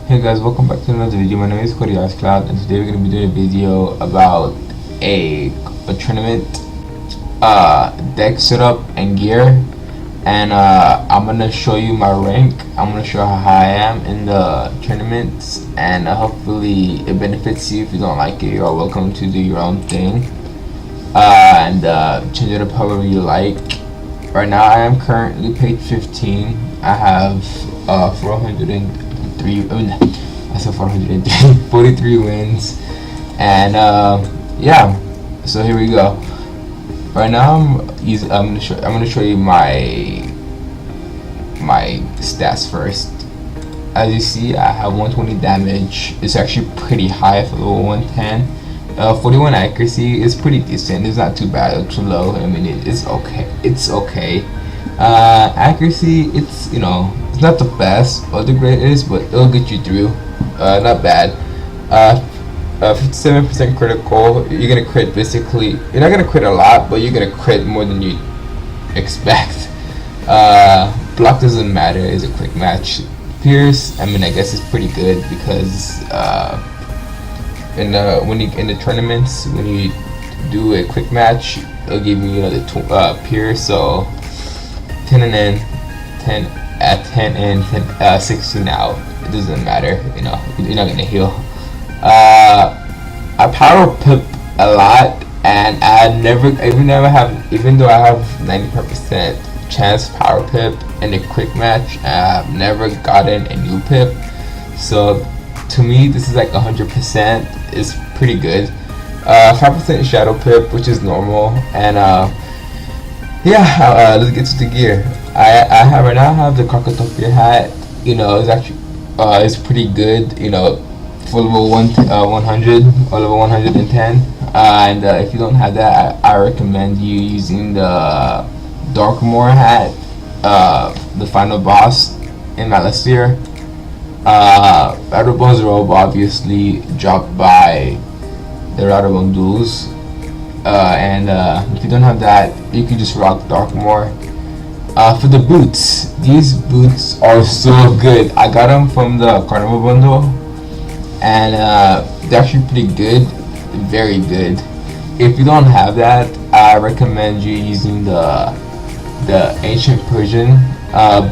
Hey guys, welcome back to another video. My name is Cloud, and today we're gonna be doing a video about a tournament deck setup and gear, and I'm gonna show you my rank. I'm gonna show how high I am in the tournaments, and hopefully it benefits you. If you don't like it, you're welcome to do your own thing and change it up however you like. Right now I am currently page 15. I have 43 wins, and yeah, so here we go. Right now I'm gonna show you my stats first. As you see, I have 120 damage. It's actually pretty high for level 110. 41 accuracy is pretty decent. It's not too bad or too low. I mean, it's okay. It's okay. Accuracy, it's it's not the best or the greatest, but it'll get you through. Not bad. 57% critical. You're gonna crit basically. You're not gonna crit a lot, but you're gonna crit more than you expect. Block doesn't matter. It's a quick match. Pierce, I mean, I guess it's pretty good because in the tournaments, when you do a quick match, it'll give you the pierce. So 10 and in, 10 at 10 in, 16 out. It doesn't matter. You're not gonna heal. I power pip a lot, and even though I have 95% chance power pip in a quick match, I've never gotten a new pip. So to me, this is like 100%. Is pretty good. 5% shadow pip, which is normal, and yeah. Let's get to the gear. I have the Crocotopia hat. It's actually it's pretty good. For level 100 or level 110. And if you don't have that, I recommend you using the Darkmoor hat, the final boss in Malastir. Rattlebone's robe obviously dropped by the Rattlebone duels, and if you don't have that, you can just rock Darkmoor. For the boots, these boots are so good. I got them from the Carnival bundle, and they're actually pretty good, very good. If you don't have that, I recommend you using the Ancient Persian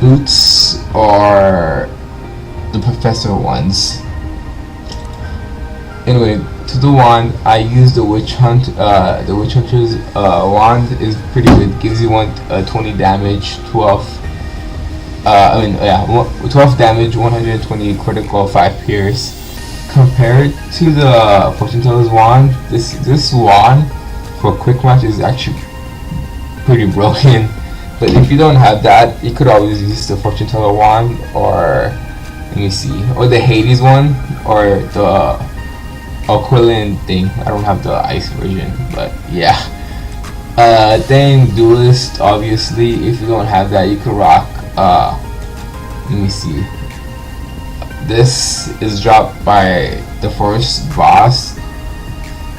boots or the Professor ones. Anyway, to the wand, I use the Witch Hunter's wand is pretty good. Gives you 20 damage, 12 damage, 120 critical, 5 pierce. Compared to the Fortune Teller's wand, this wand for quick match is actually pretty broken. But if you don't have that, you could always use the Fortune Teller wand, or let me see, or the Hades one, or the Aquilin thing. I don't have the ice version, but yeah. Then Duelist, obviously. If you don't have that, you could rock. Let me see. This is dropped by the first boss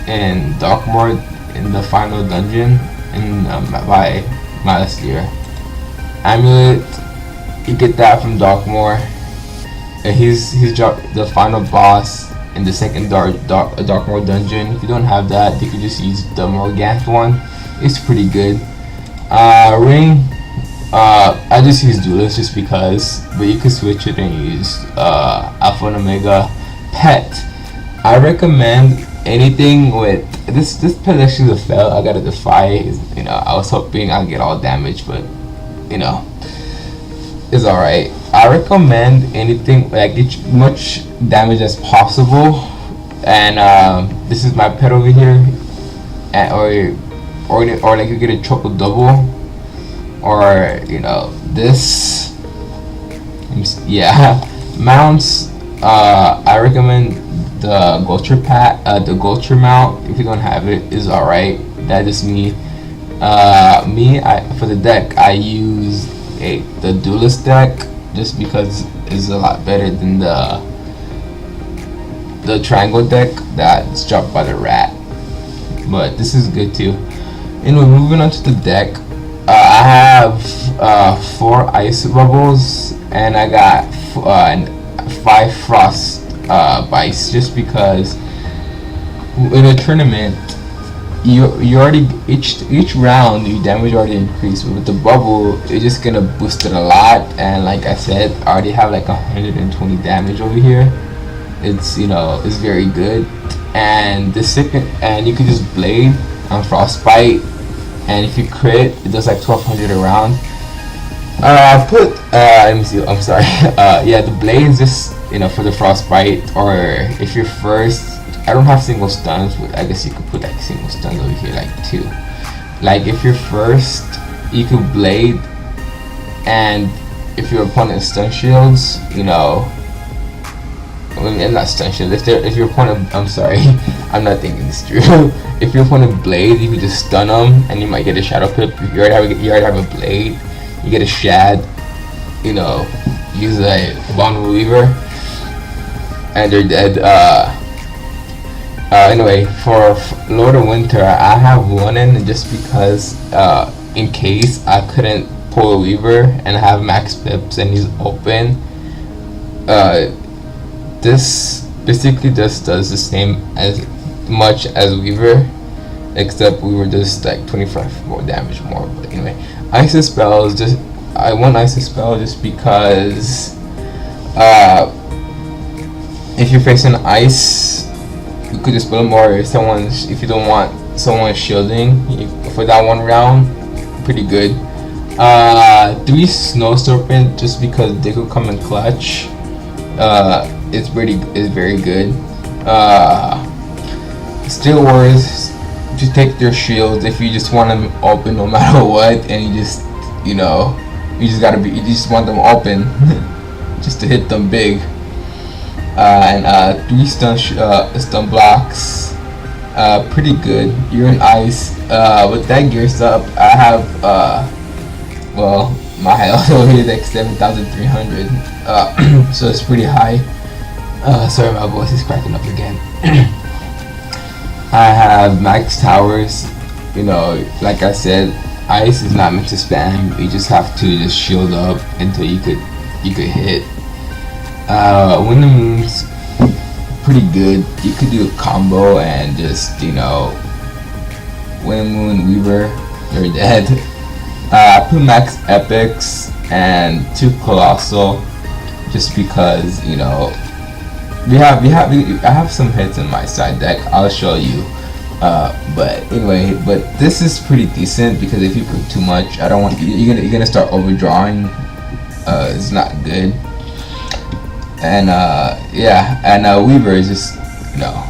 in Darkmoor in the final dungeon by Malastir. Amulet, you get that from Darkmoor. He's dropped the final boss in the second Darkmoor dungeon. If you don't have that, you can just use the Morganthe one. It's pretty good. Ring, I just use Duelist just because, but you can switch it and use Alpha and Omega. Pet, I recommend anything with this pet actually a fail. I gotta defy. I was hoping I'd get all damage, but it's alright. I recommend anything like get much damage as possible, and this is my pet over here, and, or like you get a triple double, or this. Yeah, mounts. I recommend the Gulcher the Gulcher mount. If you don't have it, is alright. That is me. For the deck, I use the Duelist deck just because it's a lot better than the Triangle deck that's dropped by the Rat. But this is good too. Anyway, moving on to the deck. I have 4 ice bubbles, and I got 5 frost bites, just because in a tournament you already each round your damage already increased, but with the bubble it's just gonna boost it a lot. And like I said, I already have like 120 damage over here. It's, you know, it's very good. And the second, and you can just blade on frostbite, and if you crit it does like 1200 a round. I put let me see, I'm sorry. Yeah, the blades just, you know, for the frostbite, or if you're first. I don't have single stuns, but I guess you could put like single stuns over here, like 2. Like if you're first, you could blade, and if your opponent stun shields, you know, and not stun shield. If your opponent, I'm sorry, I'm not thinking this through. If your opponent blade, you can just stun them, and you might get a shadow pip. If you already have a blade, you get a shad. You know, use a vulnerable weaver, and they're dead. Anyway, for Lord of Winter, I have one in just because in case I couldn't pull a Weaver and have max pips and he's open. This basically just does the same as much as Weaver, except Weaver does like 25 more damage more. But anyway, Ice Spells, just I want Ice Spell just because if you're facing ice, you could just build more. If you don't want someone shielding for that one round, pretty good. 3 Snow Serpent, just because they could come in clutch. It's very good. Steel Wars, just take their shields if you just want them open no matter what, and you just want them open just to hit them big. And 3 stun blocks, pretty good. You're in ice. With that gears up, I have well, my health over here is like 7,300, so it's pretty high. Sorry, my voice is cracking up again. I have max towers. You know, like I said, ice is not meant to spam. You just have to just shield up until you could hit. Wind and Moon's pretty good. You could do a combo and just, you know, Wind and Moon, Weaver, you're dead. I put max epics and 2 colossal, just because, you know, I have some hits in my side deck. I'll show you. But anyway, this is pretty decent, because if you put too much, you're gonna start overdrawing. It's not good. And yeah, and Weaver is just, you know,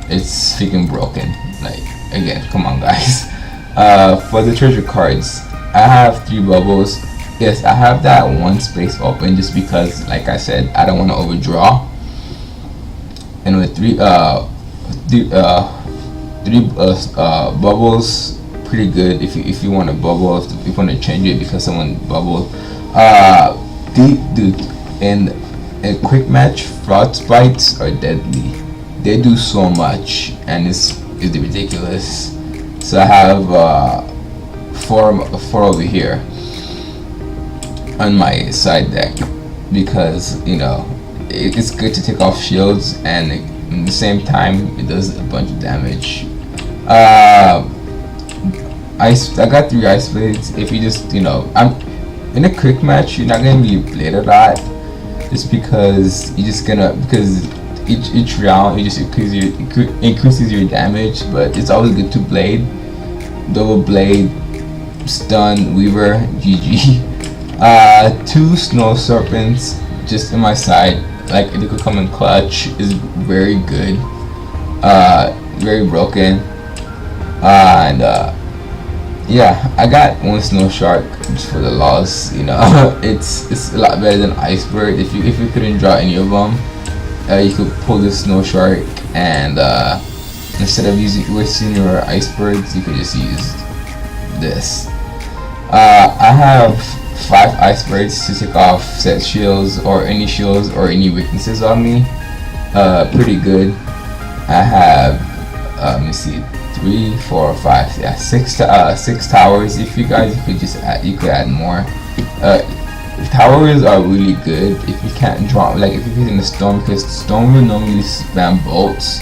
it's freaking broken. Like, again, come on guys. For the treasure cards, I have 3 bubbles. Yes, I have that 1 space open just because, like I said, I don't want to overdraw. And with 3 bubbles, pretty good. If you want to bubble, if you want to change it because someone bubbled. Dude, in a quick match, frostbites are deadly. They do so much, and it's ridiculous. So I have 4 over here on my side deck, because, you know, it's good to take off shields, and at the same time it does a bunch of damage. I got 3 ice blades. If you just, you know, I'm in a quick match, you're not gonna be blade a lot, just because because each round it just increases your damage. But it's always good to blade, double blade, stun, Weaver, GG. 2 Snow Serpents just in my side, like they could come in clutch, is very good. Very broken. And yeah, I got 1 Snow Shark just for the loss. You know, it's a lot better than Iceberg. If you couldn't draw any of them, you could pull this Snow Shark, and instead of wasting your icebergs, you could just use this. I have 5 icebergs to take off set shields or any weaknesses on me. Pretty good. I have let me see, 3, 4, 5, yeah, 6 towers. If you guys could just add, you could add more. towers are really good if you can't drop, like if you're using the storm, because storm will normally spam bolts,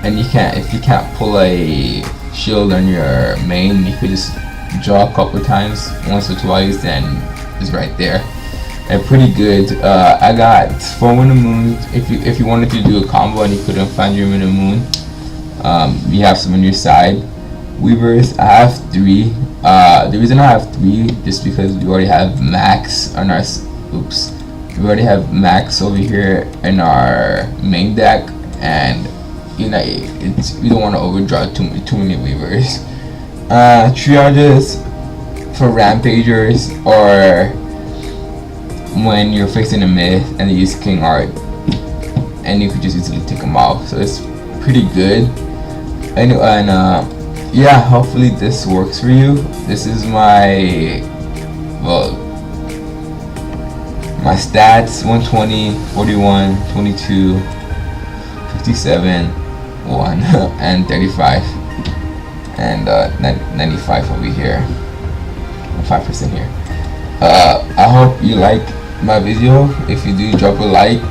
and if you can't pull a shield on your main, you could just draw a couple times, once or twice, and it's right there. And pretty good. I got 4 Winter Moons. If you wanted to do a combo and you couldn't find your Winter Moon, you have some on your side. Weavers, I have 3. The reason I have 3 is because we already have max on our. Oops. We already have max over here in our main deck, and you know we don't want to overdraw too many weavers. Triages for rampagers, or when you're facing a myth and you use King Art, and you could just easily take them off. So it's pretty good. And yeah, hopefully this works for you. This is my stats: 120, 41, 22, 57, 1, and 35, and 95 over here, 5% here. I hope you like my video. If you do, drop a like,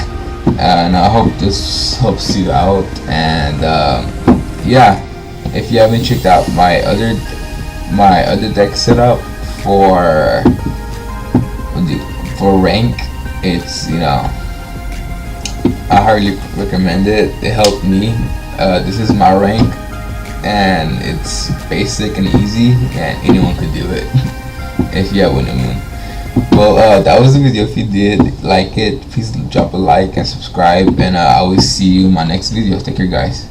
and I hope this helps you out. And yeah, if you haven't checked out my other deck setup for rank, it's, you know, I highly recommend it. It helped me. This is my rank, and it's basic and easy, and anyone could do it if you have Winter Moon. Well, that was the video. If you did like it, please drop a like and subscribe, and I will see you in my next video. Take care, guys.